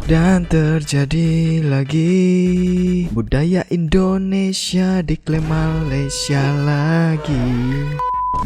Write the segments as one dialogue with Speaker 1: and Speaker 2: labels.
Speaker 1: Dan terjadi lagi, budaya Indonesia diklaim Malaysia lagi.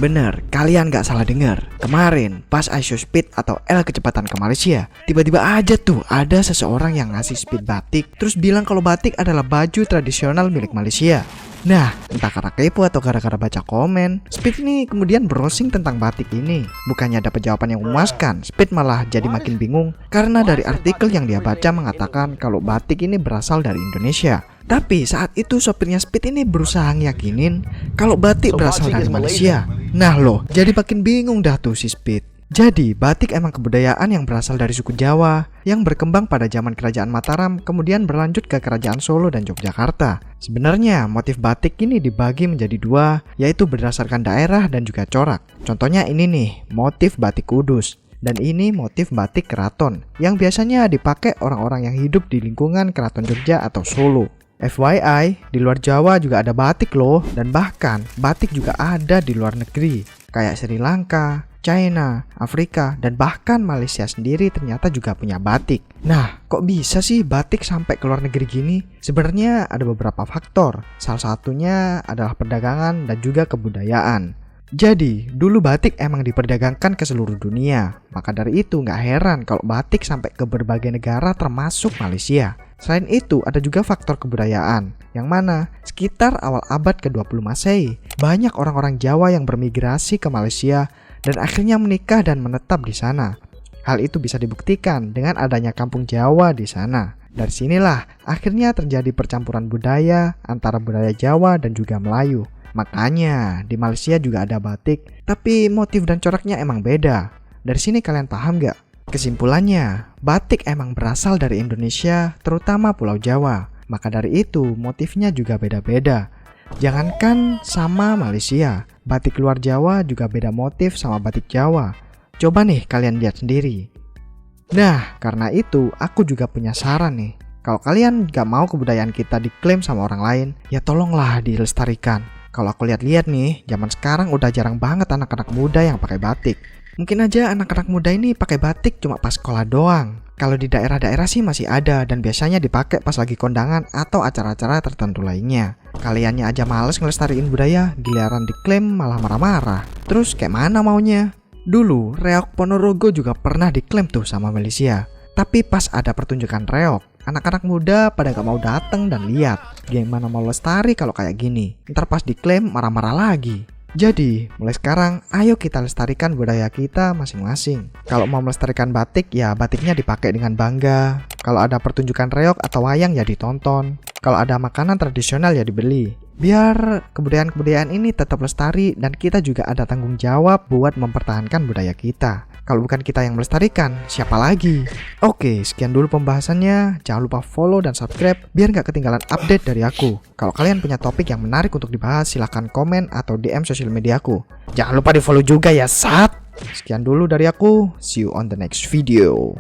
Speaker 1: Bener, kalian gak salah dengar. Kemarin pas ISO Speed atau L kecepatan ke Malaysia, tiba-tiba aja tuh ada seseorang yang ngasih Speed batik, terus bilang kalau batik adalah baju tradisional milik Malaysia. Nah, entah karena kepo atau gara-gara baca komen, Speed ini kemudian browsing tentang batik ini. Bukannya dapat jawaban yang memuaskan, Speed malah jadi makin bingung karena dari artikel yang dia baca mengatakan kalau batik ini berasal dari Indonesia. Tapi saat itu sopirnya Speed ini berusaha ngiyakinin kalau batik berasal dari Malaysia. Nah loh, jadi makin bingung dah tuh si Speed. Jadi, batik emang kebudayaan yang berasal dari suku Jawa yang berkembang pada zaman Kerajaan Mataram kemudian berlanjut ke Kerajaan Solo dan Yogyakarta. Sebenarnya, motif batik ini dibagi menjadi dua, yaitu berdasarkan daerah dan juga corak. Contohnya ini nih, motif batik Kudus. Dan ini motif batik keraton yang biasanya dipakai orang-orang yang hidup di lingkungan Keraton Jogja atau Solo. FYI, di luar Jawa juga ada batik loh, dan bahkan batik juga ada di luar negeri, kayak Sri Lanka, China, Afrika, dan bahkan Malaysia sendiri ternyata juga punya batik. Nah, kok bisa sih batik sampai ke luar negeri gini? Sebenarnya ada beberapa faktor, salah satunya adalah perdagangan dan juga kebudayaan. Jadi, dulu batik emang diperdagangkan ke seluruh dunia, maka dari itu nggak heran kalau batik sampai ke berbagai negara termasuk Malaysia. Selain itu, ada juga faktor kebudayaan, yang mana sekitar awal abad ke-20 Masehi, banyak orang-orang Jawa yang bermigrasi ke Malaysia dan akhirnya menikah dan menetap di sana. Hal itu bisa dibuktikan dengan adanya kampung Jawa di sana. Dari sinilah akhirnya terjadi percampuran budaya antara budaya Jawa dan juga Melayu. Makanya di Malaysia juga ada batik, tapi motif dan coraknya emang beda. Dari sini kalian paham gak? Kesimpulannya, batik emang berasal dari Indonesia, terutama Pulau Jawa. Maka dari itu, motifnya juga beda-beda. Jangankan sama Malaysia, batik luar Jawa juga beda motif sama batik Jawa. Coba nih kalian lihat sendiri. Nah, karena itu aku juga punya saran nih. Kalau kalian gak mau kebudayaan kita diklaim sama orang lain, ya tolonglah dilestarikan. Kalau aku lihat-lihat nih, zaman sekarang udah jarang banget anak-anak muda yang pakai batik. Mungkin aja anak-anak muda ini pakai batik cuma pas sekolah doang. Kalau di daerah-daerah sih masih ada dan biasanya dipakai pas lagi kondangan atau acara-acara tertentu lainnya. Kaliannya aja males ngelestariin budaya, giliran diklaim malah marah-marah. Terus kayak mana maunya? Dulu reok Ponorogo juga pernah diklaim tuh sama Malaysia. Tapi pas ada pertunjukan reok, anak-anak muda pada gak mau dateng dan lihat. Gimana mau lestari kalau kayak gini? Ntar pas diklaim marah-marah lagi. Jadi, mulai sekarang, ayo kita lestarikan budaya kita masing-masing. Kalau mau melestarikan batik, ya batiknya dipakai dengan bangga. Kalau ada pertunjukan reok atau wayang, ya ditonton. Kalau ada makanan tradisional, ya dibeli. Biar kebudayaan-kebudayaan ini tetap lestari dan kita juga ada tanggung jawab buat mempertahankan budaya kita. Kalau bukan kita yang melestarikan, siapa lagi? Oke, sekian dulu pembahasannya. Jangan lupa follow dan subscribe biar gak ketinggalan update dari aku. Kalau kalian punya topik yang menarik untuk dibahas, silahkan komen atau DM sosial mediaku. Jangan lupa di follow juga ya, Sat! Sekian dulu dari aku. See you on the next video.